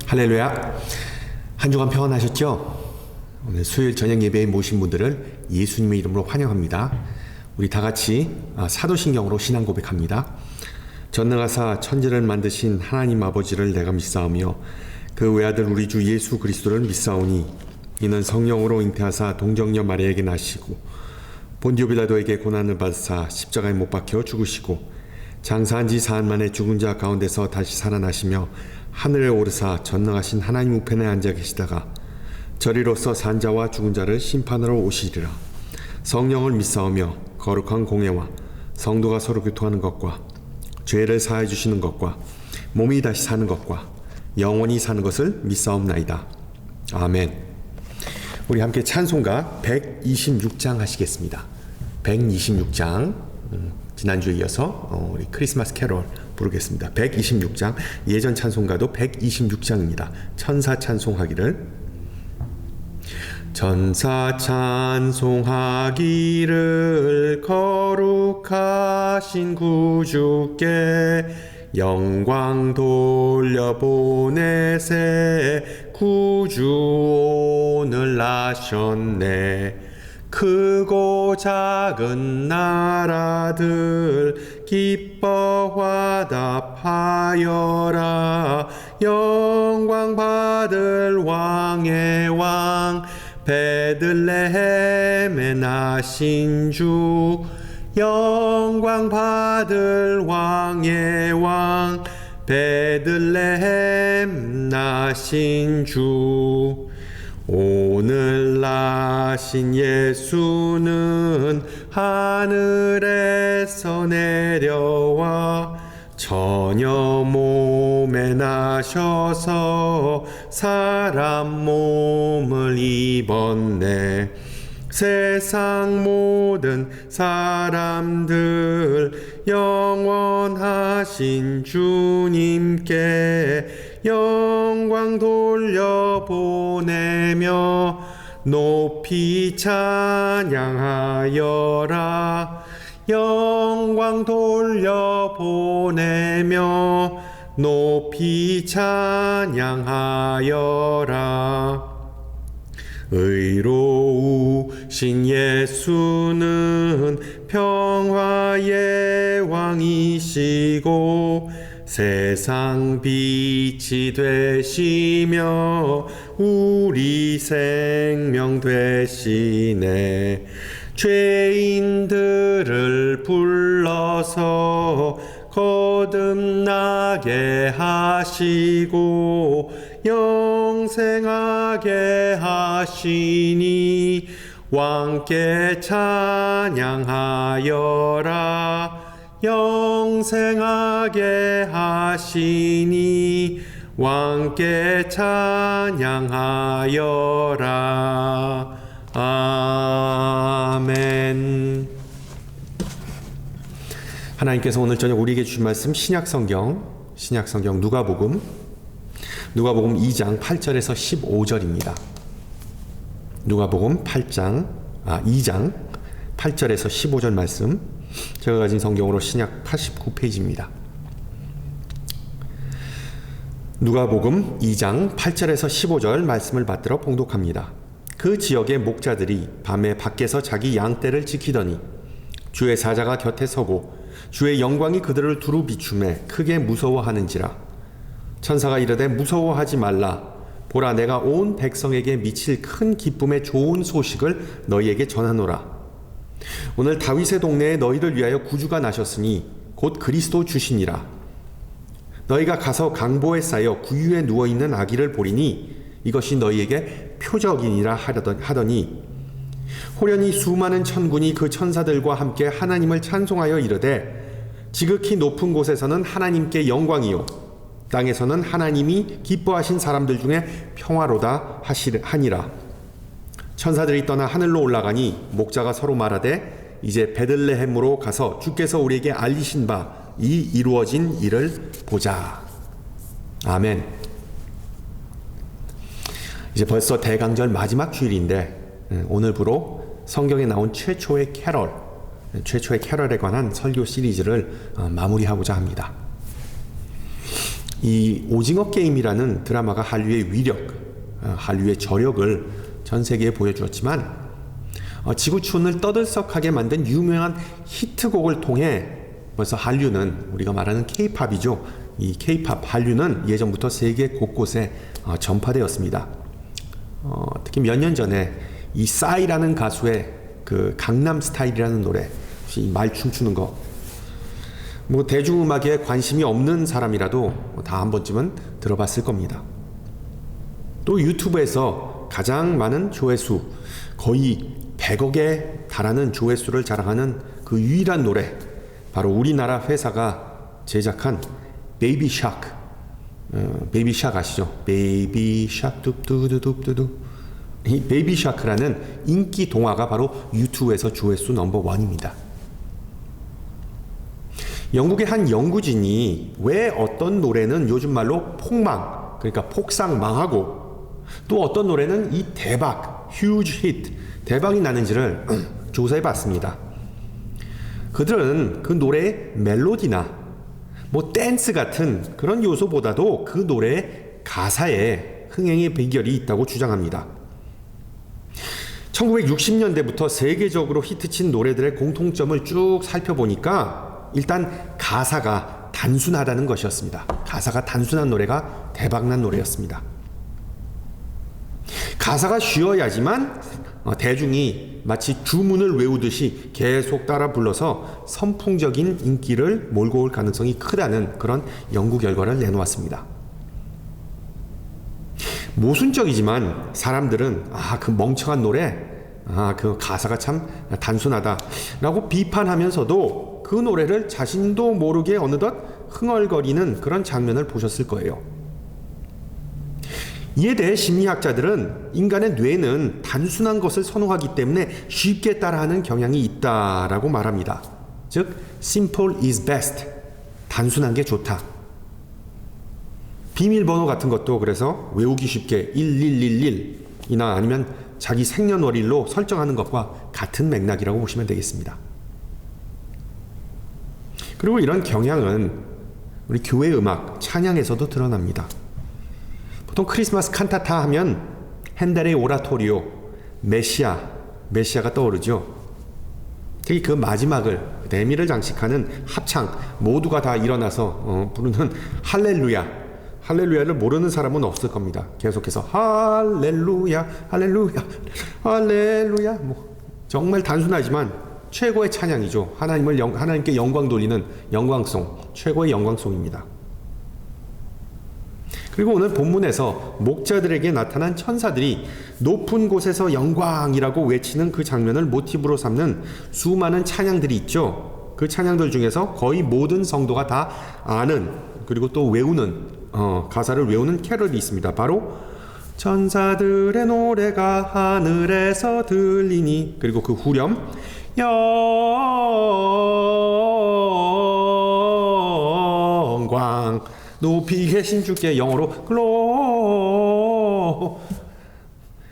할렐루야. 한 주간 평안하셨죠? 오늘 수요일 저녁 예배에 모신 분들을 예수님의 이름으로 환영합니다. 우리 다 같이 사도신경으로 신앙 고백합니다. 전능하사 천지를 만드신 하나님 아버지를 내가 믿사오며 그 외아들 우리 주 예수 그리스도를 믿사오니 이는 성령으로 잉태하사 동정녀 마리아에게 나시고 본디오 빌라도에게 고난을 받으사 십자가에 못 박혀 죽으시고 장사한 지 사흘 만에 죽은 자 가운데서 다시 살아나시며 하늘에 오르사 전능하신 하나님 우편에 앉아 계시다가 저리로서 산 자와 죽은 자를 심판하러 오시리라. 성령을 믿사오며 거룩한 공예와 성도가 서로 교통하는 것과 죄를 사하여 주시는 것과 몸이 다시 사는 것과 영원히 사는 것을 믿사옵나이다. 아멘. 우리 함께 찬송가 126장 하시겠습니다. 126장 지난주에 이어서 우리 크리스마스 캐롤 부르겠습니다. 126장, 예전 찬송가도 126장입니다. 천사 찬송하기를. 천사 찬송하기를 거룩하신 구주께 영광 돌려보내세 구주 오늘 나셨네. 크고 작은 나라들 기뻐 화답하여라. 영광 받을 왕의 왕 베들레헴에 나신 주. 영광 받을 왕의 왕 베들레헴 나신 주. 오늘 나신 예수는 하늘에서 내려와 처녀 몸에 나셔서 사람 몸을 입었네. 세상 모든 사람들 영원하신 주님께 영광 돌려보내며 높이 찬양하여라. 영광 돌려보내며 높이 찬양하여라. 의로우신 예수는 평화의 왕이시고 세상 빛이 되시며 우리 생명 되시네. 죄인들을 불러서 거듭나게 하시고 영생하게 하시니 왕께 찬양하여라. 영생하게 하시니 왕께 찬양하여라. 아멘. 하나님께서 오늘 저녁 우리에게 주신 말씀 신약성경 누가복음 누가복음 2장 8절에서 15절입니다. 누가복음 2장 8절에서 15절 말씀, 제가 가진 성경으로 신약 89페이지입니다. 누가복음 2장 8절에서 15절 말씀을 받들어 봉독합니다. 그 지역의 목자들이 밤에 밖에서 자기 양떼를 지키더니 주의 사자가 곁에 서고 주의 영광이 그들을 두루 비추매 크게 무서워하는지라. 천사가 이르되 무서워하지 말라. 보라, 내가 온 백성에게 미칠 큰 기쁨의 좋은 소식을 너희에게 전하노라. 오늘 다윗의 동네에 너희를 위하여 구주가 나셨으니 곧 그리스도 주시니라. 너희가 가서 강보에 쌓여 구유에 누워있는 아기를 보리니 이것이 너희에게 표적이니라 하더니 호련히 수많은 천군이 그 천사들과 함께 하나님을 찬송하여 이르되 지극히 높은 곳에서는 하나님께 영광이요 땅에서는 하나님이 기뻐하신 사람들 중에 평화로다 하니라. 천사들이 떠나 하늘로 올라가니 목자가 서로 말하되 이제 베들레헴으로 가서 주께서 우리에게 알리신 바 이 이루어진 일을 보자. 아멘. 이제 벌써 대강절 마지막 주일인데 오늘부로 성경에 나온 최초의 캐럴에 관한 설교 시리즈를 마무리하고자 합니다. 이 오징어 게임이라는 드라마가 한류의 위력, 한류의 저력을 전 세계에 보여주었지만 지구촌을 떠들썩하게 만든 유명한 히트곡을 통해 벌써 한류는 우리가 말하는 K-팝이죠. 이 K-팝 한류는 예전부터 세계 곳곳에 전파되었습니다. 특히 몇 년 전에 이 싸이라는 가수의 그 강남 스타일이라는 노래, 혹시 말 춤추는 거, 뭐 대중음악에 관심이 없는 사람이라도 다 한 번쯤은 들어봤을 겁니다. 또 유튜브에서 가장 많은 조회수, 거의 100억에 달하는 조회수를 자랑하는 그 유일한 노래, 바로 우리나라 회사가 제작한 베이비 샤크. 베이비 샤크 아시죠? 베이비 샤크 뚝뚜두두두두. 이 베이비 샤크라는 인기 동화가 바로 유튜브에서 조회수 넘버1입니다. 영국의 한 연구진이 왜 어떤 노래는 요즘 말로 폭망, 그러니까 폭삭 망하고 또 어떤 노래는 이 대박, huge hit, 대박이 나는지를 조사해 봤습니다. 그들은 그 노래의 멜로디나 뭐 댄스 같은 그런 요소보다도 그 노래의 가사에 흥행의 비결이 있다고 주장합니다. 1960년대부터 세계적으로 히트친 노래들의 공통점을 쭉 살펴보니까 일단 가사가 단순하다는 것이었습니다. 가사가 단순한 노래가 대박난 노래였습니다. 가사가 쉬워야지만 대중이 마치 주문을 외우듯이 계속 따라 불러서 선풍적인 인기를 몰고 올 가능성이 크다는 그런 연구 결과를 내놓았습니다. 모순적이지만 사람들은 그 멍청한 노래, 그 가사가 참 단순하다라고 비판하면서도 그 노래를 자신도 모르게 어느덧 흥얼거리는 그런 장면을 보셨을 거예요. 이에 대해 심리학자들은 인간의 뇌는 단순한 것을 선호하기 때문에 쉽게 따라하는 경향이 있다라고 말합니다. 즉, simple is best. 단순한 게 좋다. 비밀번호 같은 것도 그래서 외우기 쉽게 1111이나 아니면 자기 생년월일로 설정하는 것과 같은 맥락이라고 보시면 되겠습니다. 그리고 이런 경향은 우리 교회 음악, 찬양에서도 드러납니다. 보통 크리스마스 칸타타 하면 핸델의 오라토리오, 메시아가 떠오르죠. 특히 그 마지막을, 대미를 장식하는 합창, 모두가 다 일어나서 부르는 할렐루야를 모르는 사람은 없을 겁니다. 계속해서 할렐루야, 할렐루야, 할렐루야. 뭐 정말 단순하지만 최고의 찬양이죠. 하나님께 영광 돌리는 영광송, 최고의 영광송입니다. 그리고 오늘 본문에서 목자들에게 나타난 천사들이 높은 곳에서 영광이라고 외치는 그 장면을 모티브로 삼는 수많은 찬양들이 있죠. 그 찬양들 중에서 거의 모든 성도가 다 아는, 그리고 또 외우는, 가사를 외우는 캐럴이 있습니다. 바로 천사들의 노래가 하늘에서 들리니, 그리고 그 후렴 영광 높이 계신 주께 영어로 글로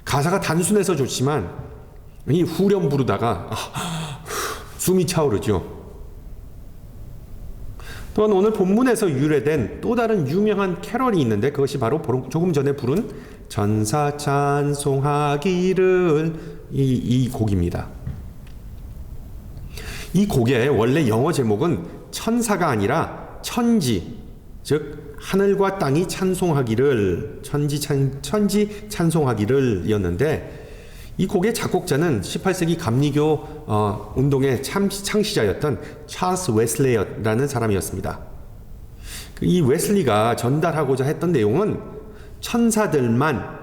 가사가 단순해서 좋지만 이 후렴 부르다가 숨이 차오르죠. 또한 오늘 본문에서 유래된 또 다른 유명한 캐럴이 있는데 그것이 바로 조금 전에 부른 전사 찬송하기를 이 곡입니다. 이 곡의 원래 영어 제목은 천사가 아니라 천지, 즉 하늘과 땅이 찬송하기를 천지 찬송하기를 이었는데 이 곡의 작곡자는 18세기 감리교 운동의 창시자였던 찰스 웨슬레이라는 사람이었습니다. 이 웨슬리가 전달하고자 했던 내용은 천사들만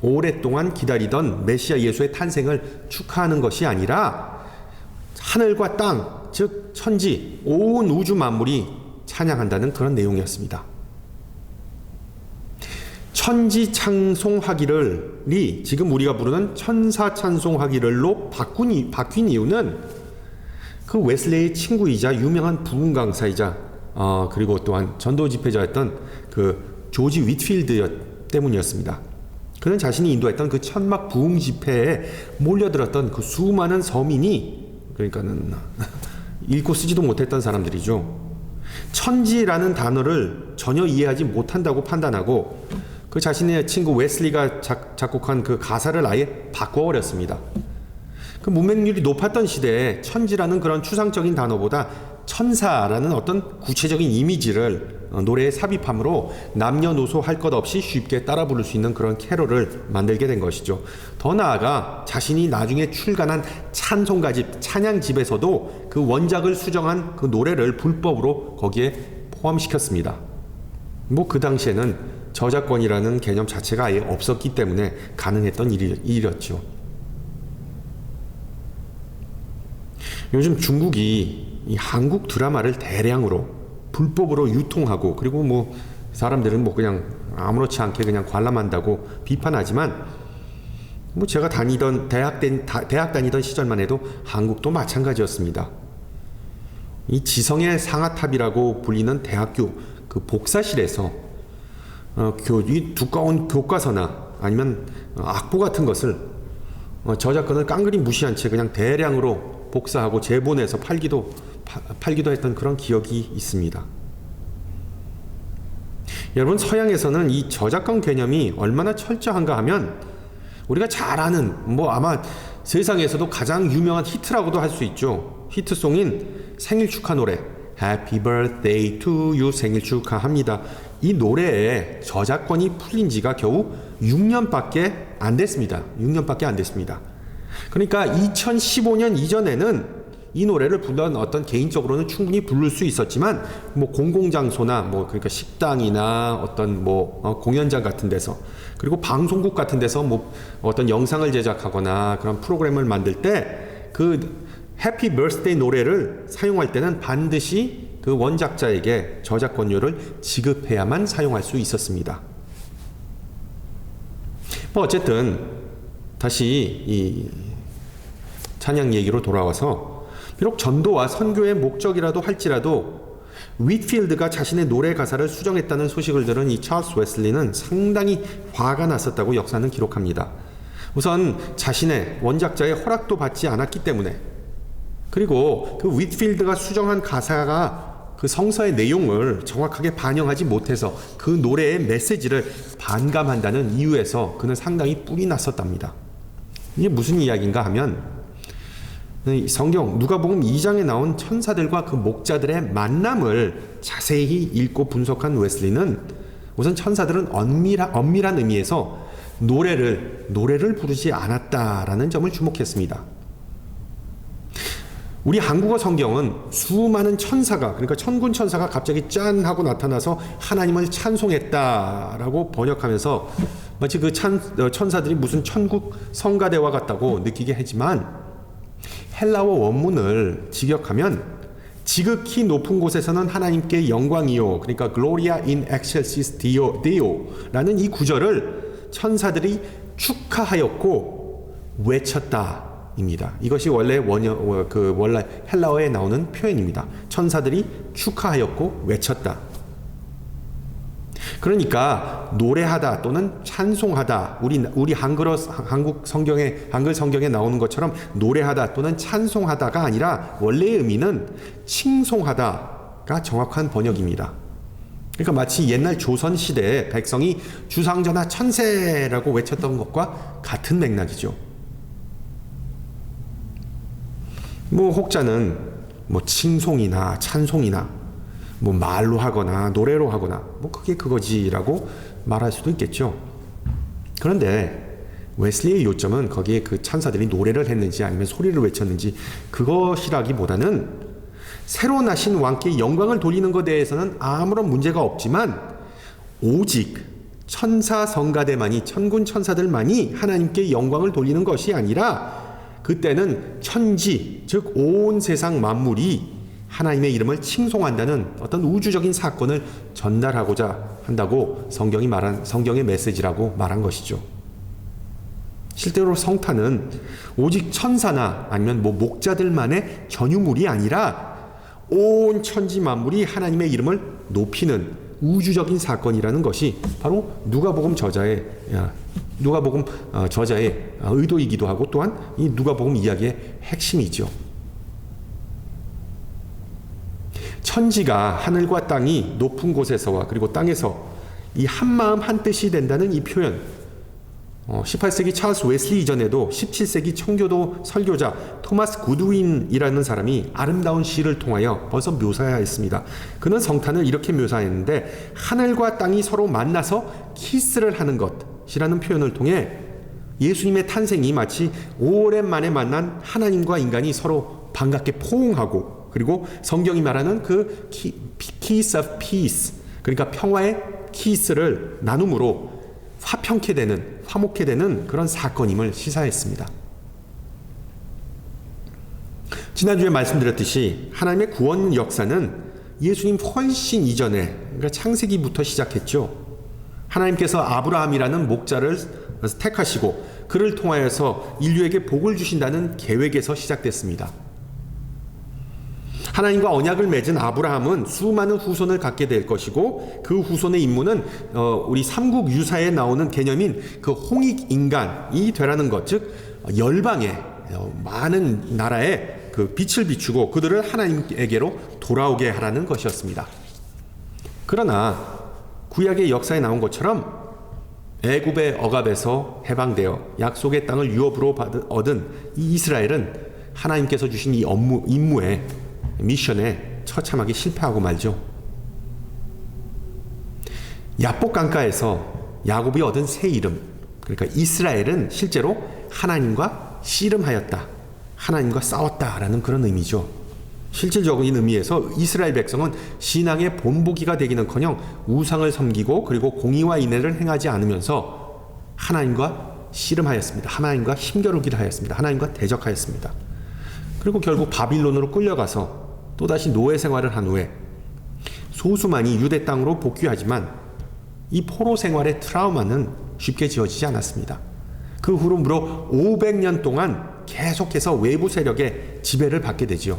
오랫동안 기다리던 메시아 예수의 탄생을 축하하는 것이 아니라 하늘과 땅, 즉 천지, 온 우주 만물이 찬양한다는 그런 내용이었습니다. 천지 찬송하기를이 지금 우리가 부르는 천사 찬송하기를로 바뀐 이유는 그 웨슬레이의 친구이자 유명한 부흥 강사이자 그리고 또한 전도 집회자였던 그 조지 윗필드 때문이었습니다. 그는 자신이 인도했던 그 천막 부흥 집회에 몰려들었던 그 수많은 서민이, 그러니까는 읽고 쓰지도 못했던 사람들이죠. 천지라는 단어를 전혀 이해하지 못한다고 판단하고 그 자신의 친구 웨슬리가 작곡한 그 가사를 아예 바꿔버렸습니다. 그 문맹률이 높았던 시대에 천지라는 그런 추상적인 단어보다 천사라는 어떤 구체적인 이미지를 노래에 삽입함으로 남녀노소 할 것 없이 쉽게 따라 부를 수 있는 그런 캐럴을 만들게 된 것이죠. 더 나아가 자신이 나중에 출간한 찬송가집, 찬양집에서도 그 원작을 수정한 그 노래를 불법으로 거기에 포함시켰습니다. 그 당시에는 저작권이라는 개념 자체가 아예 없었기 때문에 가능했던 일이었죠. 요즘 중국이 이 한국 드라마를 대량으로 불법으로 유통하고 그리고 사람들은 그냥 아무렇지 않게 그냥 관람한다고 비판하지만 제가 대학 다니던 시절만 해도 한국도 마찬가지였습니다. 이 지성의 상아탑이라고 불리는 대학교 그 복사실에서 이 두꺼운 교과서나 아니면 악보 같은 것을 저작권을 깡그리 무시한 채 그냥 대량으로 복사하고 재본해서 팔기도 했던 그런 기억이 있습니다. 여러분, 서양에서는 이 저작권 개념이 얼마나 철저한가 하면 우리가 잘 아는 아마 세상에서도 가장 유명한 히트라고도 할 수 있죠. 히트송인 생일 축하 노래 Happy Birthday to You, 생일 축하합니다. 이 노래에 저작권이 풀린 지가 겨우 6년밖에 안 됐습니다. 6년밖에 안 됐습니다. 그러니까 2015년 이전에는 이 노래를 부르던 어떤 개인적으로는 충분히 부를 수 있었지만 공공장소나 그러니까 식당이나 어떤 공연장 같은 데서 그리고 방송국 같은 데서 어떤 영상을 제작하거나 그런 프로그램을 만들 때 그 해피 버스데이 노래를 사용할 때는 반드시 그 원작자에게 저작권료를 지급해야만 사용할 수 있었습니다. 어쨌든 다시 이 찬양 얘기로 돌아와서 비록 전도와 선교의 목적이라도 할지라도 윗필드가 자신의 노래 가사를 수정했다는 소식을 들은 이 찰스 웨슬리는 상당히 화가 났었다고 역사는 기록합니다. 우선 자신의 원작자의 허락도 받지 않았기 때문에, 그리고 그 윗필드가 수정한 가사가 그 성서의 내용을 정확하게 반영하지 못해서 그 노래의 메시지를 반감한다는 이유에서 그는 상당히 뿔이 났었답니다. 이게 무슨 이야기인가 하면 성경 누가복음 2장에 나온 천사들과 그 목자들의 만남을 자세히 읽고 분석한 웨슬리는 우선 천사들은 엄밀한 의미에서 노래를 부르지 않았다라는 점을 주목했습니다. 우리 한국어 성경은 수많은 천사가, 그러니까 천군 천사가 갑자기 짠 하고 나타나서 하나님을 찬송했다라고 번역하면서 마치 그 천사들이 무슨 천국 성가대와 같다고 느끼게 하지만 헬라어 원문을 직역하면 지극히 높은 곳에서는 하나님께 영광이요, 그러니까 Gloria in excelsis Deo라는 이 구절을 천사들이 축하하였고 외쳤다 입니다. 이것이 원래 헬라어에 나오는 표현입니다. 천사들이 축하하였고 외쳤다. 그러니까 노래하다 또는 찬송하다, 우리 한국 성경에, 한글 성경에 나오는 것처럼 노래하다 또는 찬송하다가 아니라 원래의 의미는 칭송하다가 정확한 번역입니다. 그러니까 마치 옛날 조선 시대에 백성이 주상전하 천세라고 외쳤던 것과 같은 맥락이죠. 혹자는 칭송이나 찬송이나 말로 하거나 노래로 하거나 그게 그거지라고 말할 수도 있겠죠. 그런데 웨슬리의 요점은 거기에 그 천사들이 노래를 했는지 아니면 소리를 외쳤는지 그것이라기보다는 새로 나신 왕께 영광을 돌리는 것에 대해서는 아무런 문제가 없지만 오직 천사 성가대만이, 천군 천사들만이 하나님께 영광을 돌리는 것이 아니라 그때는 천지, 즉 온 세상 만물이 하나님의 이름을 칭송한다는 어떤 우주적인 사건을 전달하고자 한다고 성경의 메시지라고 말한 것이죠. 실제로 성탄은 오직 천사나 아니면 목자들만의 전유물이 아니라 온 천지 만물이 하나님의 이름을 높이는 우주적인 사건이라는 것이 바로 누가복음 저자의 의도이기도 하고 또한 이 누가복음 이야기의 핵심이죠. 천지가 하늘과 땅이 높은 곳에서와 그리고 땅에서 이 한마음 한뜻이 된다는 이 표현, 18세기 찰스 웨슬리 이전에도 17세기 청교도 설교자 토마스 구드윈이라는 사람이 아름다운 시를 통하여 벌써 묘사하였습니다. 그는 성탄을 이렇게 묘사했는데 하늘과 땅이 서로 만나서 키스를 하는 것이라는 표현을 통해 예수님의 탄생이 마치 오랜만에 만난 하나님과 인간이 서로 반갑게 포옹하고 그리고 성경이 말하는 그 kiss of peace, 그러니까 평화의 키스를 나눔으로 화목케 되는 그런 사건임을 시사했습니다. 지난주에 말씀드렸듯이 하나님의 구원 역사는 예수님 훨씬 이전에, 그러니까 창세기부터 시작했죠. 하나님께서 아브라함이라는 목자를 택하시고 그를 통하여서 인류에게 복을 주신다는 계획에서 시작됐습니다. 하나님과 언약을 맺은 아브라함은 수많은 후손을 갖게 될 것이고 그 후손의 임무는 우리 삼국 유사에 나오는 개념인 그 홍익인간이 되라는 것, 즉 열방의 많은 나라에 그 빛을 비추고 그들을 하나님에게로 돌아오게 하라는 것이었습니다. 그러나 구약의 역사에 나온 것처럼 애굽의 억압에서 해방되어 약속의 땅을 유업으로 얻은 이 이스라엘은 하나님께서 주신 이 임무에 미션에 처참하게 실패하고 말죠. 야복 강가에서 야곱이 얻은 새 이름, 그러니까 이스라엘은 실제로 하나님과 씨름하였다, 하나님과 싸웠다라는 그런 의미죠. 실질적인 의미에서 이스라엘 백성은 신앙의 본보기가 되기는커녕 우상을 섬기고 그리고 공의와 인애를 행하지 않으면서 하나님과 씨름하였습니다. 하나님과 힘겨루기를 하였습니다. 하나님과 대적하였습니다. 그리고 결국 바빌론으로 끌려가서 또다시 노예 생활을 한 후에 소수만이 유대 땅으로 복귀하지만 이 포로 생활의 트라우마는 쉽게 지워지지 않았습니다. 그 후로 무려 500년 동안 계속해서 외부 세력의 지배를 받게 되지요.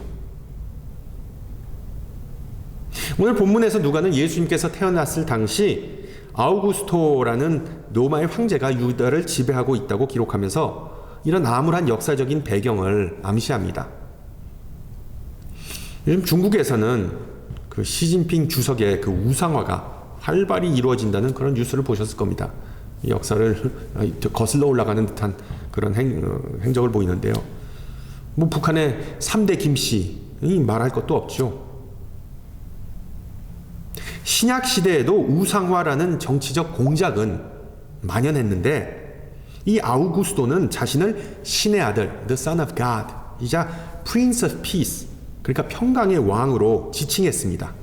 오늘 본문에서 누가는 예수님께서 태어났을 당시 아우구스토라는 로마의 황제가 유다를 지배하고 있다고 기록하면서 이런 암울한 역사적인 배경을 암시합니다. 요즘 중국에서는 그 시진핑 주석의 그 우상화가 활발히 이루어진다는 그런 뉴스를 보셨을 겁니다. 역사를 거슬러 올라가는 듯한 그런 행적을 보이는데요. 북한의 3대 김씨이 말할 것도 없죠. 신약 시대에도 우상화라는 정치적 공작은 만연했는데 이 아우구스토는 자신을 신의 아들, the son of God, 이자 prince of peace, 그러니까 평강의 왕으로 지칭했습니다.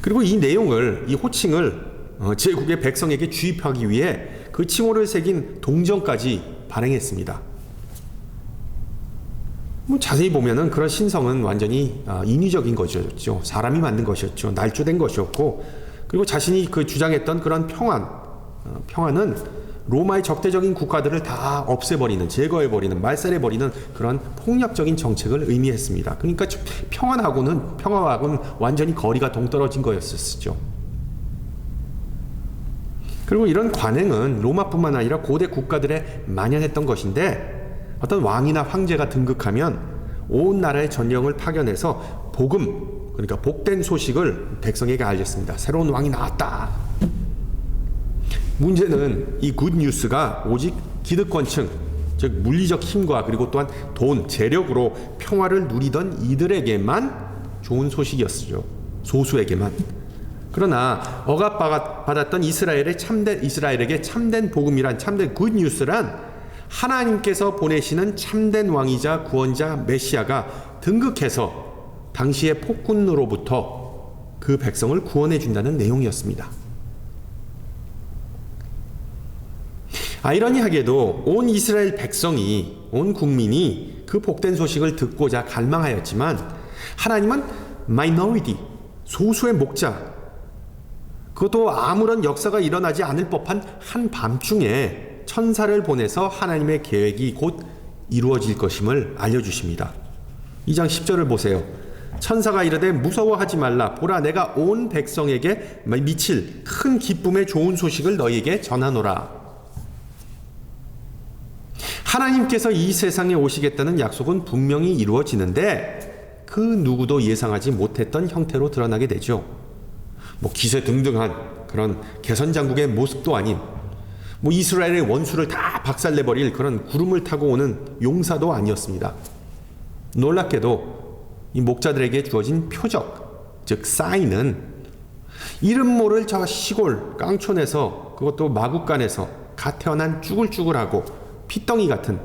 그리고 이 내용을, 이 호칭을 제국의 백성에게 주입하기 위해 그 칭호를 새긴 동정까지 발행했습니다. 자세히 보면은 그런 신성은 완전히 인위적인 것이었죠. 사람이 만든 것이었죠. 날조된 것이었고, 그리고 자신이 그 주장했던 그런 평안은 로마의 적대적인 국가들을 다 없애버리는, 제거해버리는, 말살해버리는 그런 폭력적인 정책을 의미했습니다. 그러니까 평화하고는 완전히 거리가 동떨어진 거였었죠. 그리고 이런 관행은 로마뿐만 아니라 고대 국가들에 만연했던 것인데, 어떤 왕이나 황제가 등극하면 온 나라의 전령을 파견해서 복음, 그러니까 복된 소식을 백성에게 알렸습니다. 새로운 왕이 나왔다. 문제는 이 굿뉴스가 오직 기득권층, 즉 물리적 힘과 그리고 또한 돈, 재력으로 평화를 누리던 이들에게만 좋은 소식이었죠. 소수에게만. 그러나 억압받았던 이스라엘에게 참된 복음이란, 참된 굿뉴스란 하나님께서 보내시는 참된 왕이자 구원자 메시아가 등극해서 당시의 폭군으로부터 그 백성을 구원해 준다는 내용이었습니다. 아이러니하게도 온 이스라엘 백성이, 온 국민이 그 복된 소식을 듣고자 갈망하였지만 하나님은 마이너리티, 소수의 목자, 그것도 아무런 역사가 일어나지 않을 법한 한밤중에 천사를 보내서 하나님의 계획이 곧 이루어질 것임을 알려주십니다. 2장 10절을 보세요. 천사가 이르되 무서워하지 말라. 보라, 내가 온 백성에게 미칠 큰 기쁨의 좋은 소식을 너희에게 전하노라. 하나님께서 이 세상에 오시겠다는 약속은 분명히 이루어지는데 그 누구도 예상하지 못했던 형태로 드러나게 되죠. 기세등등한 그런 개선장국의 모습도 아닌, 이스라엘의 원수를 다 박살내버릴 그런 구름을 타고 오는 용사도 아니었습니다. 놀랍게도 이 목자들에게 주어진 표적, 즉 사인은 이름 모를 저 시골 깡촌에서, 그것도 마국간에서 갓 태어난 쭈글쭈글하고 피덩이 같은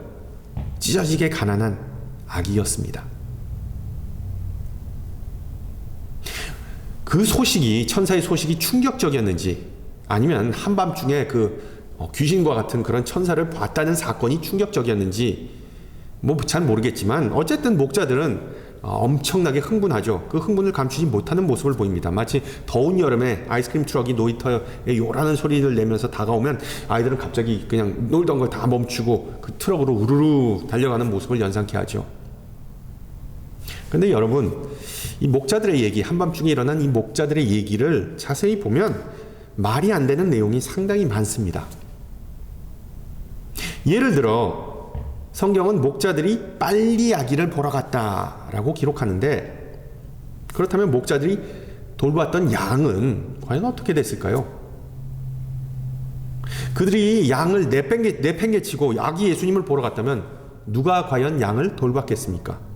찢어지게 가난한 아기였습니다. 그 소식이, 천사의 소식이 충격적이었는지, 아니면 한밤중에 귀신과 같은 그런 천사를 봤다는 사건이 충격적이었는지 잘 모르겠지만, 어쨌든 목자들은 엄청나게 흥분하죠. 그 흥분을 감추지 못하는 모습을 보입니다. 마치 더운 여름에 아이스크림 트럭이 놀이터에 요라는 소리를 내면서 다가오면 아이들은 갑자기 그냥 놀던 걸 다 멈추고 그 트럭으로 우르르 달려가는 모습을 연상케 하죠. 근데 여러분, 이 목자들의 얘기, 한밤중에 일어난 이 목자들의 얘기를 자세히 보면 말이 안 되는 내용이 상당히 많습니다. 예를 들어 성경은 목자들이 빨리 아기를 보러 갔다라고 기록하는데, 그렇다면 목자들이 돌봤던 양은 과연 어떻게 됐을까요? 그들이 양을 내팽개치고 아기 예수님을 보러 갔다면 누가 과연 양을 돌봤겠습니까?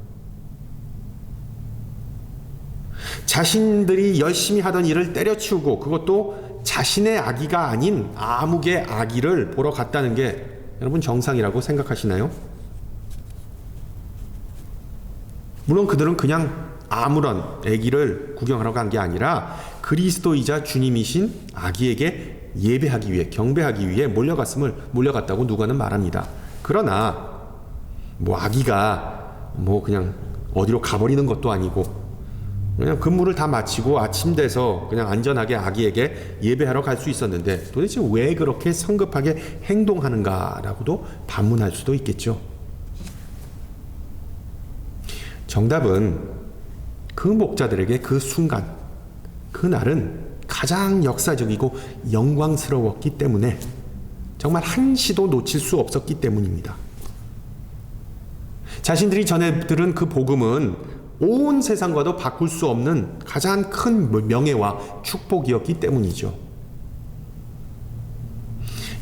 자신들이 열심히 하던 일을 때려치우고, 그것도 자신의 아기가 아닌 아무개 아기를 보러 갔다는 게 여러분 정상이라고 생각하시나요? 물론 그들은 그냥 아무런 아기를 구경하러 간 게 아니라 그리스도이자 주님이신 아기에게 예배하기 위해, 경배하기 위해 몰려갔다고 누가는 말합니다. 그러나 아기가 그냥 어디로 가버리는 것도 아니고, 그냥 근무를 다 마치고 아침 돼서 그냥 안전하게 아기에게 예배하러 갈 수 있었는데 도대체 왜 그렇게 성급하게 행동하는가라고도 반문할 수도 있겠죠. 정답은 그 목자들에게 그 순간, 그날은 가장 역사적이고 영광스러웠기 때문에, 정말 한시도 놓칠 수 없었기 때문입니다. 자신들이 전해 들은 그 복음은 온 세상과도 바꿀 수 없는 가장 큰 명예와 축복이었기 때문이죠.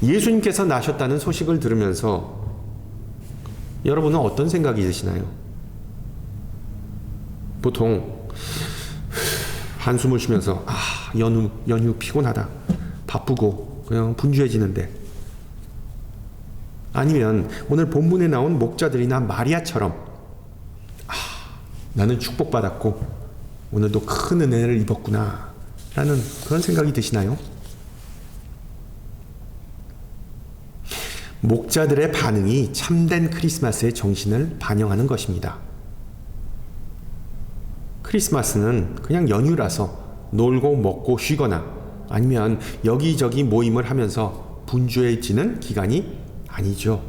예수님께서 나셨다는 소식을 들으면서 여러분은 어떤 생각이 드시나요? 보통 한숨을 쉬면서 연휴 피곤하다, 바쁘고 그냥 분주해지는데, 아니면 오늘 본문에 나온 목자들이나 마리아처럼 나는 축복받았고 오늘도 큰 은혜를 입었구나 라는 그런 생각이 드시나요? 목자들의 반응이 참된 크리스마스의 정신을 반영하는 것입니다. 크리스마스는 그냥 연휴라서 놀고 먹고 쉬거나 아니면 여기저기 모임을 하면서 분주해지는 기간이 아니죠.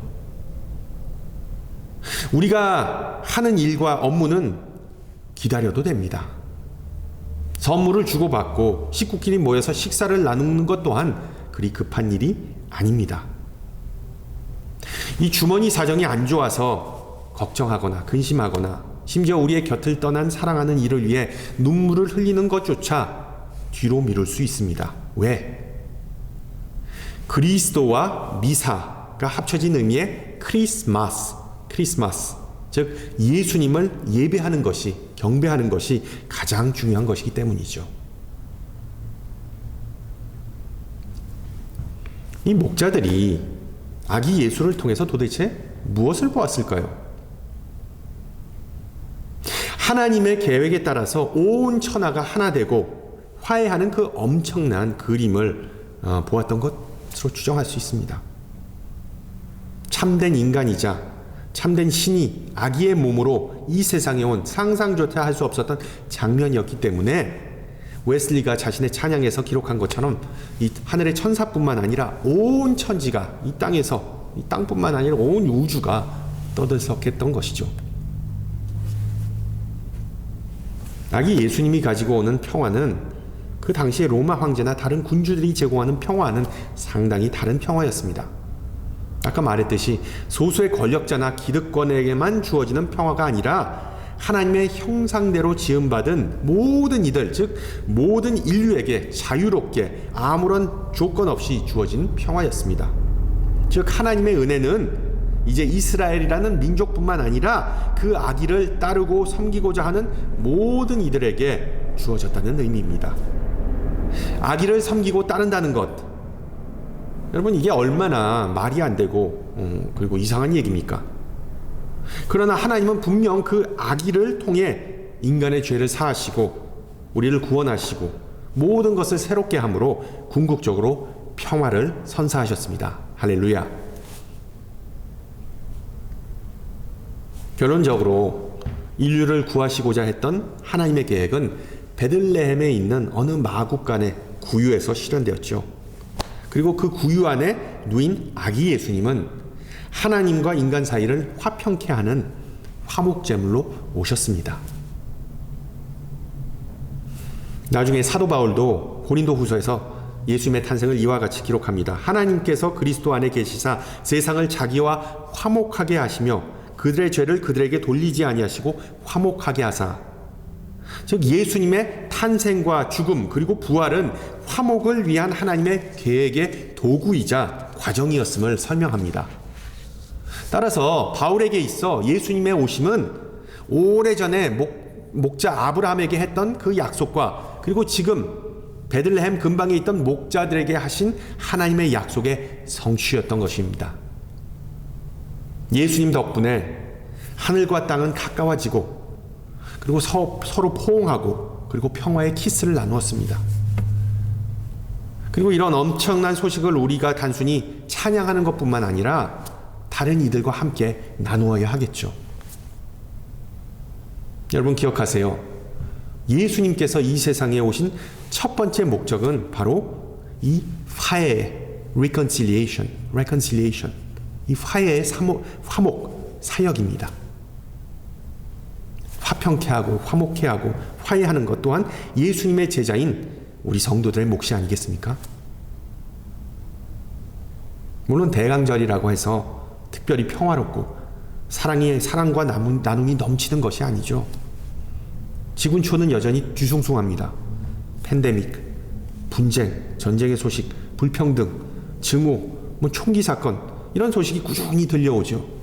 우리가 하는 일과 업무는 기다려도 됩니다. 선물을 주고받고 식구끼리 모여서 식사를 나누는 것 또한 그리 급한 일이 아닙니다. 이 주머니 사정이 안 좋아서 걱정하거나 근심하거나 심지어 우리의 곁을 떠난 사랑하는 이를 위해 눈물을 흘리는 것조차 뒤로 미룰 수 있습니다. 왜? 그리스도와 미사가 합쳐진 의미의 크리스마스, 즉 예수님을 예배하는 것이, 경배하는 것이 가장 중요한 것이기 때문이죠. 이 목자들이 아기 예수를 통해서 도대체 무엇을 보았을까요? 하나님의 계획에 따라서 온 천하가 하나 되고 화해하는 그 엄청난 그림을 보았던 것으로 추정할 수 있습니다. 참된 인간이자 참된 신이 아기의 몸으로 이 세상에 온 상상조차 할 수 없었던 장면이었기 때문에 웨슬리가 자신의 찬양에서 기록한 것처럼 이 하늘의 천사뿐만 아니라 온 천지가 이 땅에서, 이 땅뿐만 아니라 온 우주가 떠들썩했던 것이죠. 아기 예수님이 가지고 오는 평화는 그 당시에 로마 황제나 다른 군주들이 제공하는 평화와는 상당히 다른 평화였습니다. 아까 말했듯이 소수의 권력자나 기득권에게만 주어지는 평화가 아니라 하나님의 형상대로 지음받은 모든 이들, 즉 모든 인류에게 자유롭게 아무런 조건 없이 주어진 평화였습니다. 즉 하나님의 은혜는 이제 이스라엘이라는 민족뿐만 아니라 그 아기를 따르고 섬기고자 하는 모든 이들에게 주어졌다는 의미입니다. 아기를 섬기고 따른다는 것, 여러분 이게 얼마나 말이 안 되고 그리고 이상한 얘기입니까? 그러나 하나님은 분명 그 아기를 통해 인간의 죄를 사하시고 우리를 구원하시고 모든 것을 새롭게 함으로 궁극적으로 평화를 선사하셨습니다. 할렐루야. 결론적으로 인류를 구하시고자 했던 하나님의 계획은 베들레헴에 있는 어느 마국간의 구유에서 실현되었죠. 그리고 그 구유 안에 누인 아기 예수님은 하나님과 인간 사이를 화평케 하는 화목제물로 오셨습니다. 나중에 사도 바울도 고린도 후서에서 예수님의 탄생을 이와 같이 기록합니다. 하나님께서 그리스도 안에 계시사 세상을 자기와 화목하게 하시며 그들의 죄를 그들에게 돌리지 아니하시고 화목하게 하사. 즉 예수님의 탄생과 죽음 그리고 부활은 화목을 위한 하나님의 계획의 도구이자 과정이었음을 설명합니다. 따라서 바울에게 있어 예수님의 오심은 오래전에 목자 아브라함에게 했던 그 약속과 그리고 지금 베들레헴 근방에 있던 목자들에게 하신 하나님의 약속의 성취였던 것입니다. 예수님 덕분에 하늘과 땅은 가까워지고 그리고 서로 포옹하고 그리고 평화의 키스를 나누었습니다. 그리고 이런 엄청난 소식을 우리가 단순히 찬양하는 것뿐만 아니라 다른 이들과 함께 나누어야 하겠죠. 여러분 기억하세요. 예수님께서 이 세상에 오신 첫 번째 목적은 바로 이 화해의 reconciliation, 이 화해의 화목, 사역입니다. 화평케 하고 화목케 하고 화해하는 것 또한 예수님의 제자인 우리 성도들의 몫이 아니겠습니까? 물론 대강절이라고 해서 특별히 평화롭고 사랑과 나눔이 넘치는 것이 아니죠. 지구촌은 여전히 뒤숭숭합니다. 팬데믹, 분쟁, 전쟁의 소식, 불평등, 증오, 총기 사건 이런 소식이 꾸준히 들려오죠.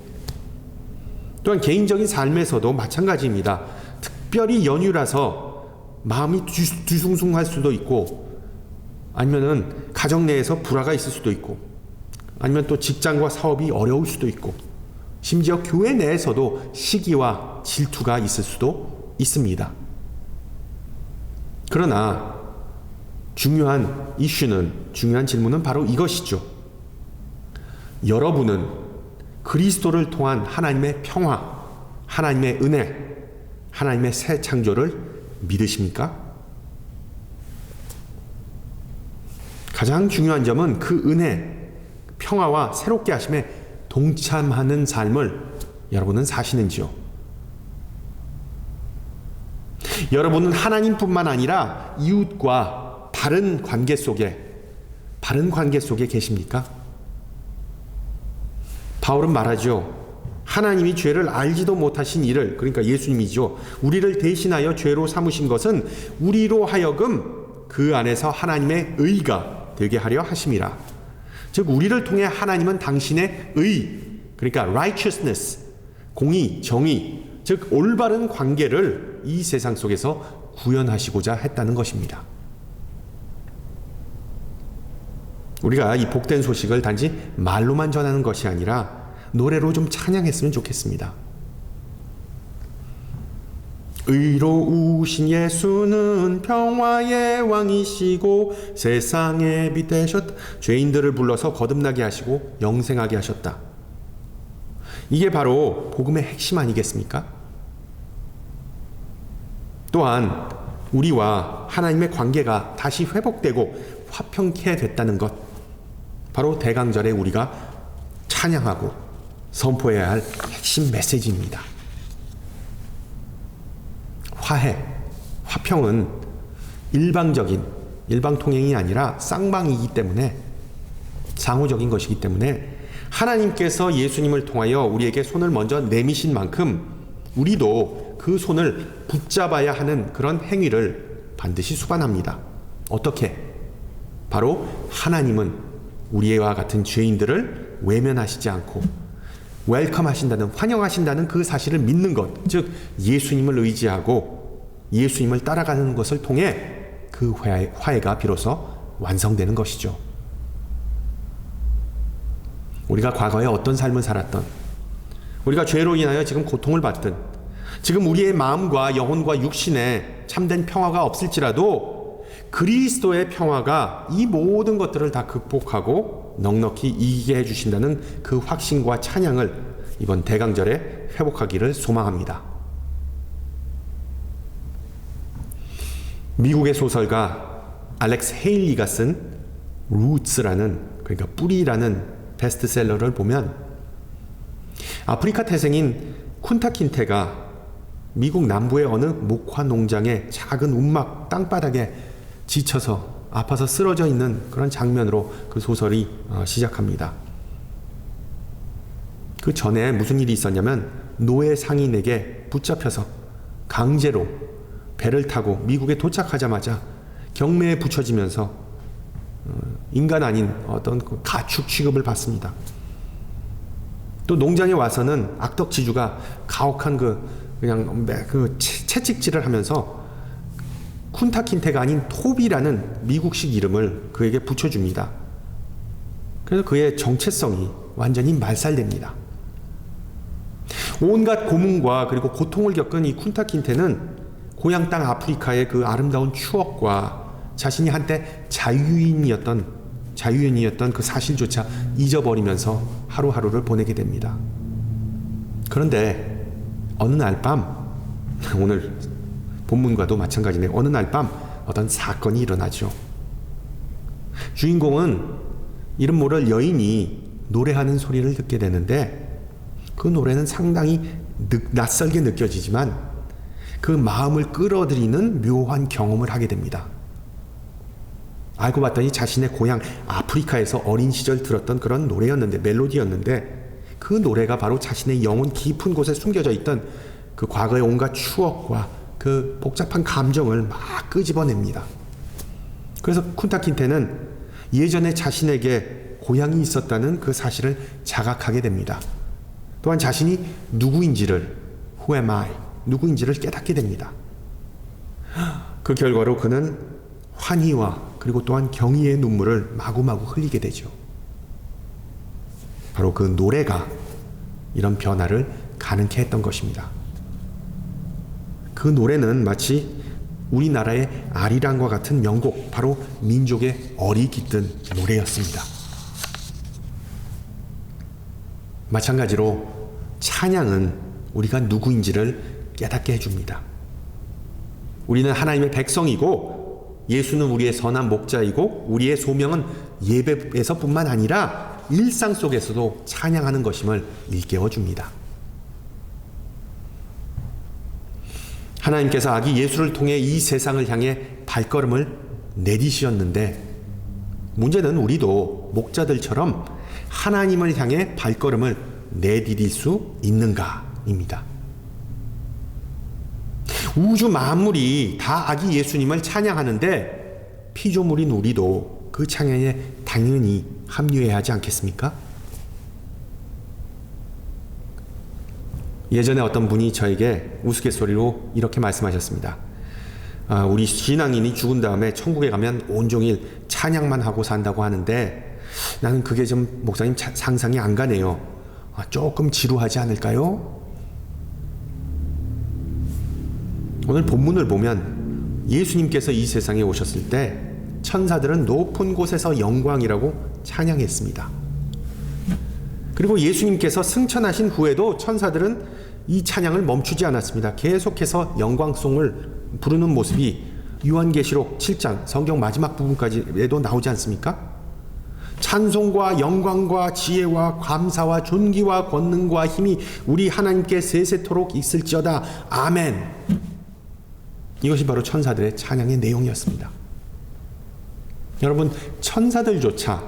또한 개인적인 삶에서도 마찬가지입니다. 특별히 연휴라서 마음이 뒤숭숭할 수도 있고 아니면은 가정 내에서 불화가 있을 수도 있고 아니면 또 직장과 사업이 어려울 수도 있고 심지어 교회 내에서도 시기와 질투가 있을 수도 있습니다. 그러나 중요한 질문은 바로 이것이죠. 여러분은 그리스도를 통한 하나님의 평화, 하나님의 은혜, 하나님의 새 창조를 믿으십니까? 가장 중요한 점은 그 은혜, 평화와 새롭게 하심에 동참하는 삶을 여러분은 사시는지요? 여러분은 하나님뿐만 아니라 이웃과 바른 관계 속에 바른 관계 속에 계십니까? 바울은 말하죠. 하나님이 죄를 알지도 못하신 이를, 그러니까 예수님이죠, 우리를 대신하여 죄로 삼으신 것은 우리로 하여금 그 안에서 하나님의 의가 되게 하려 하심이라. 즉 우리를 통해 하나님은 당신의 의, 그러니까 righteousness, 공의, 정의, 즉 올바른 관계를 이 세상 속에서 구현하시고자 했다는 것입니다. 우리가 이 복된 소식을 단지 말로만 전하는 것이 아니라 노래로 좀 찬양했으면 좋겠습니다. 의로우신 예수는 평화의 왕이시고 세상의 빛 되셨다. 죄인들을 불러서 거듭나게 하시고 영생하게 하셨다. 이게 바로 복음의 핵심 아니겠습니까? 또한 우리와 하나님의 관계가 다시 회복되고 화평케 됐다는 것, 바로 대강절에 우리가 찬양하고 선포해야 할 핵심 메시지입니다. 화해, 화평은 일방통행이 아니라 쌍방이기 때문에, 상호적인 것이기 때문에 하나님께서 예수님을 통하여 우리에게 손을 먼저 내미신 만큼 우리도 그 손을 붙잡아야 하는 그런 행위를 반드시 수반합니다. 어떻게? 바로 하나님은 우리와 같은 죄인들을 외면하시지 않고 웰컴하신다는, 환영하신다는 그 사실을 믿는 것, 즉 예수님을 의지하고 예수님을 따라가는 것을 통해 그 화해가 비로소 완성되는 것이죠. 우리가 과거에 어떤 삶을 살았던, 우리가 죄로 인하여 지금 고통을 받든, 지금 우리의 마음과 영혼과 육신에 참된 평화가 없을지라도 그리스도의 평화가 이 모든 것들을 다 극복하고 넉넉히 이기게 해주신다는 그 확신과 찬양을 이번 대강절에 회복하기를 소망합니다. 미국의 소설가 알렉스 헤일리가 쓴 루츠라는, 그러니까 뿌리라는 베스트셀러를 보면 아프리카 태생인 쿤타킨테가 미국 남부의 어느 목화 농장의 작은 움막 땅바닥에 지쳐서 아파서 쓰러져 있는 그런 장면으로 그 소설이 시작합니다. 그 전에 무슨 일이 있었냐면 노예 상인에게 붙잡혀서 강제로 배를 타고 미국에 도착하자마자 경매에 붙여지면서 인간 아닌 어떤 가축 취급을 받습니다. 또 농장에 와서는 악덕지주가 가혹한 그 채찍질을 하면서 쿤타킨테가 아닌 토비라는 미국식 이름을 그에게 붙여줍니다. 그래서 그의 정체성이 완전히 말살됩니다. 온갖 고문과 그리고 고통을 겪은 이 쿤타킨테는 고향 땅 아프리카의 그 아름다운 추억과 자신이 한때 자유인이었던 그 사실조차 잊어버리면서 하루하루를 보내게 됩니다. 그런데 어느 날 밤, 오늘 본문과도 마찬가지네요. 어느 날 밤 어떤 사건이 일어나죠. 주인공은 이름 모를 여인이 노래하는 소리를 듣게 되는데 그 노래는 상당히 낯설게 느껴지지만 그 마음을 끌어들이는 묘한 경험을 하게 됩니다. 알고 봤더니 자신의 고향 아프리카에서 어린 시절 들었던 그런 노래였는데, 멜로디였는데 그 노래가 바로 자신의 영혼 깊은 곳에 숨겨져 있던 그 과거의 온갖 추억과 그 복잡한 감정을 막 끄집어냅니다. 그래서 쿤타킨테는 예전에 자신에게 고향이 있었다는 그 사실을 자각하게 됩니다. 또한 자신이 누구인지를, Who am I? 누구인지를 깨닫게 됩니다. 그 결과로 그는 환희와 그리고 또한 경의의 눈물을 마구마구 흘리게 되죠. 바로 그 노래가 이런 변화를 가능케 했던 것입니다. 그 노래는 마치 우리나라의 아리랑과 같은 명곡, 바로 민족의 어리 깃든 노래였습니다. 마찬가지로 찬양은 우리가 누구인지를 깨닫게 해줍니다. 우리는 하나님의 백성이고 예수는 우리의 선한 목자이고 우리의 소명은 예배에서뿐만 아니라 일상 속에서도 찬양하는 것임을 일깨워줍니다. 하나님께서 아기 예수를 통해 이 세상을 향해 발걸음을 내디셨는데 문제는 우리도 목자들처럼 하나님을 향해 발걸음을 내디딜 수 있는가입니다. 우주 만물이 다 아기 예수님을 찬양하는데 피조물인 우리도 그 찬양에 당연히 합류해야 하지 않겠습니까? 예전에 어떤 분이 저에게 우스갯소리로 이렇게 말씀하셨습니다. 우리 신앙인이 죽은 다음에 천국에 가면 온종일 찬양만 하고 산다고 하는데 나는 그게 좀 목사님 상상이 안 가네요. 조금 지루하지 않을까요? 오늘 본문을 보면 예수님께서 이 세상에 오셨을 때 천사들은 높은 곳에서 영광이라고 찬양했습니다. 그리고 예수님께서 승천하신 후에도 천사들은 이 찬양을 멈추지 않았습니다. 계속해서 영광송을 부르는 모습이 요한계시록 7장 성경 마지막 부분까지에도 나오지 않습니까? 찬송과 영광과 지혜와 감사와 존귀와 권능과 힘이 우리 하나님께 세세토록 있을지어다. 아멘. 이것이 바로 천사들의 찬양의 내용이었습니다. 여러분, 천사들조차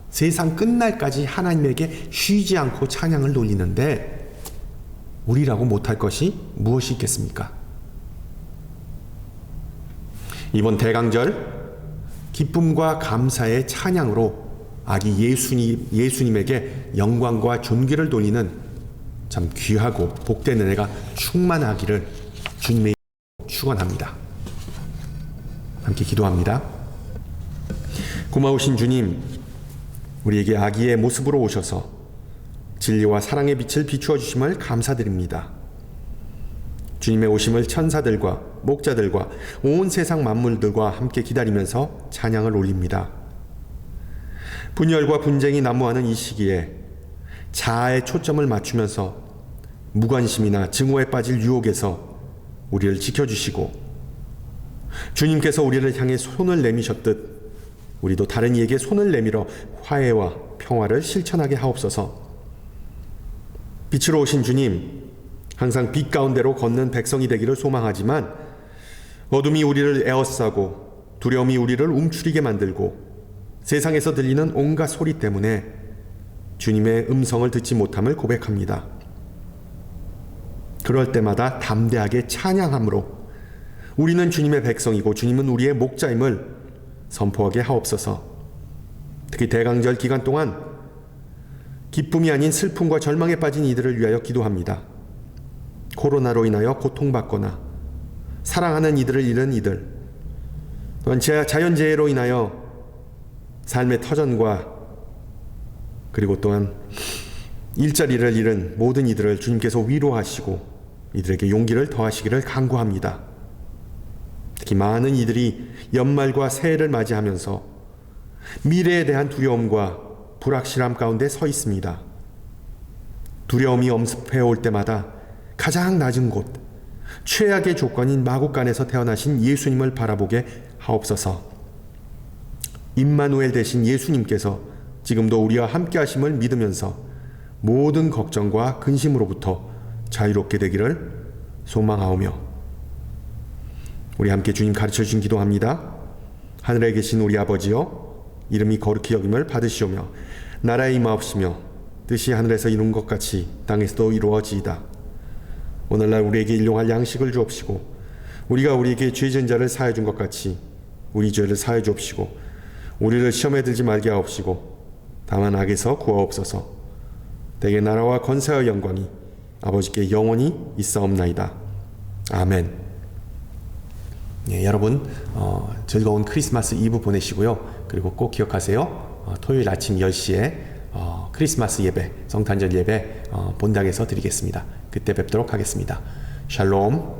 세상 끝날까지 하나님에게 쉬지 않고 찬양을 돌리는데 우리라고 못할 것이 무엇이 있겠습니까? 이번 대강절 기쁨과 감사의 찬양으로 아기 예수님에게 영광과 존귀를 돌리는 참 귀하고 복된 은혜가 충만하기를 주님의 축원합니다. 함께 기도합니다. 고마우신 주님, 우리에게 아기의 모습으로 오셔서 진리와 사랑의 빛을 비추어 주심을 감사드립니다. 주님의 오심을 천사들과 목자들과 온 세상 만물들과 함께 기다리면서 찬양을 올립니다. 분열과 분쟁이 난무하는 이 시기에 자아에 초점을 맞추면서 무관심이나 증오에 빠질 유혹에서 우리를 지켜주시고 주님께서 우리를 향해 손을 내미셨듯 우리도 다른 이에게 손을 내밀어 화해와 평화를 실천하게 하옵소서. 빛으로 오신 주님, 항상 빛 가운데로 걷는 백성이 되기를 소망하지만 어둠이 우리를 에워싸고 두려움이 우리를 움츠리게 만들고 세상에서 들리는 온갖 소리 때문에 주님의 음성을 듣지 못함을 고백합니다. 그럴 때마다 담대하게 찬양함으로 우리는 주님의 백성이고 주님은 우리의 목자임을 선포하게 하옵소서. 특히 대강절 기간 동안 기쁨이 아닌 슬픔과 절망에 빠진 이들을 위하여 기도합니다. 코로나로 인하여 고통받거나 사랑하는 이들을 잃은 이들, 또한 자연재해로 인하여 삶의 터전과 그리고 또한 일자리를 잃은 모든 이들을 주님께서 위로하시고 이들에게 용기를 더하시기를 간구합니다. 특히 많은 이들이 연말과 새해를 맞이하면서 미래에 대한 두려움과 불확실함 가운데 서 있습니다. 두려움이 엄습해 올 때마다 가장 낮은 곳, 최악의 조건인 마국간에서 태어나신 예수님을 바라보게 하옵소서. 임마누엘 되신 예수님께서 지금도 우리와 함께 하심을 믿으면서 모든 걱정과 근심으로부터 자유롭게 되기를 소망하오며 우리 함께 주님 가르쳐 주신 기도합니다. 하늘에 계신 우리 아버지여, 이름이 거룩히 여김을 받으시오며 나라의 임하옵시며 뜻이 하늘에서 이룬 것 같이 땅에서도 이루어지이다. 오늘날 우리에게 일용할 양식을 주옵시고 우리가 우리에게 죄 지은 자를 사하여 준 것 같이 우리 죄를 사하여 주옵시고 우리를 시험에 들지 말게 하옵시고 다만 악에서 구하옵소서. 대개 나라와 권세와 영광이 아버지께 영원히 있사옵나이다. 아멘. 예, 여러분 즐거운 크리스마스 이브 보내시고요. 그리고 꼭 기억하세요. 토요일 아침 10시에 크리스마스 예배, 성탄절 예배 본당에서 드리겠습니다. 그때 뵙도록 하겠습니다. 샬롬.